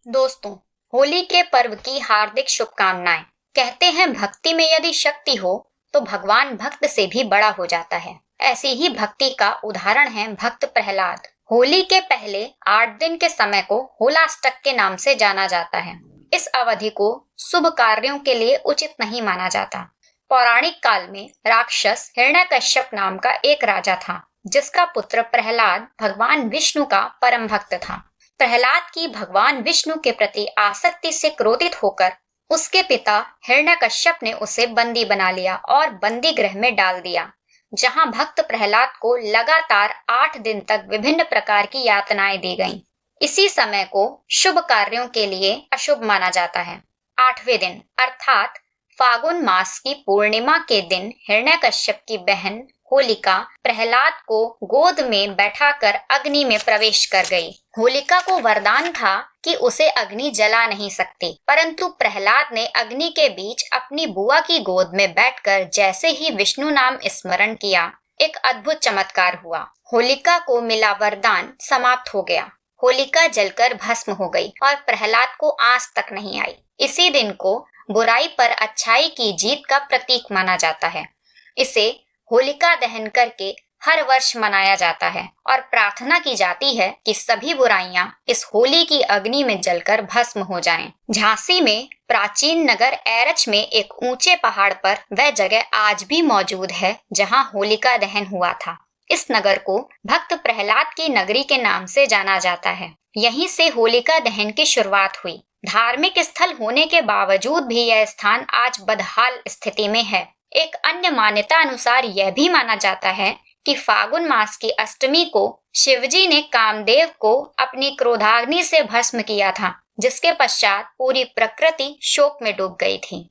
दोस्तों, होली के पर्व की हार्दिक शुभकामनाएं। कहते हैं भक्ति में यदि शक्ति हो तो भगवान भक्त से भी बड़ा हो जाता है। ऐसी ही भक्ति का उदाहरण है भक्त प्रहलाद। होली के पहले 8 दिन के समय को होलाष्टक के नाम से जाना जाता है। इस अवधि को शुभ कार्यों के लिए उचित नहीं माना जाता। पौराणिक काल में राक्षस हिरण्यकश्यप नाम का एक राजा था, जिसका पुत्र प्रहलाद भगवान विष्णु का परम भक्त था। प्रहलाद की भगवान विष्णु के प्रति आसक्ति से क्रोधित होकर उसके पिता हिरण्यकश्यप ने उसे बंदी बना लिया और बंदी गृह में डाल दिया, जहां भक्त प्रहलाद को लगातार 8 दिन तक विभिन्न प्रकार की यातनाएं दी गईं। इसी समय को शुभ कार्यों के लिए अशुभ माना जाता है। 8वें दिन अर्थात फागुन मास की पूर्णिमा के दिन हिरण्यकश्यप की बहन होलिका प्रहलाद को गोद में बैठाकर अग्नि में प्रवेश कर गई। होलिका को वरदान था कि उसे अग्नि जला नहीं सकती, परंतु प्रहलाद ने अग्नि के बीच अपनी बुआ की गोद में बैठकर जैसे ही विष्णु नाम स्मरण किया, एक अद्भुत चमत्कार हुआ। होलिका को मिला वरदान समाप्त हो गया। होलिका जलकर भस्म हो गई और प्रहलाद को आंच तक नहीं आई। इसी दिन को बुराई पर अच्छाई की जीत का प्रतीक माना जाता है। इसे होलिका दहन करके हर वर्ष मनाया जाता है और प्रार्थना की जाती है कि सभी बुराइयां इस होली की अग्नि में जलकर भस्म हो जाएं। झांसी में प्राचीन नगर एरच में एक ऊंचे पहाड़ पर वह जगह आज भी मौजूद है जहां होलिका दहन हुआ था। इस नगर को भक्त प्रहलाद की नगरी के नाम से जाना जाता है। यहीं से होलिका दहन की शुरुआत हुई। धार्मिक स्थल होने के बावजूद भी यह स्थान आज बदहाल स्थिति में है। एक अन्य मान्यता अनुसार यह भी माना जाता है कि फागुन मास की अष्टमी को शिवजी ने कामदेव को अपनी क्रोधाग्नि से भस्म किया था, जिसके पश्चात पूरी प्रकृति शोक में डूब गई थी।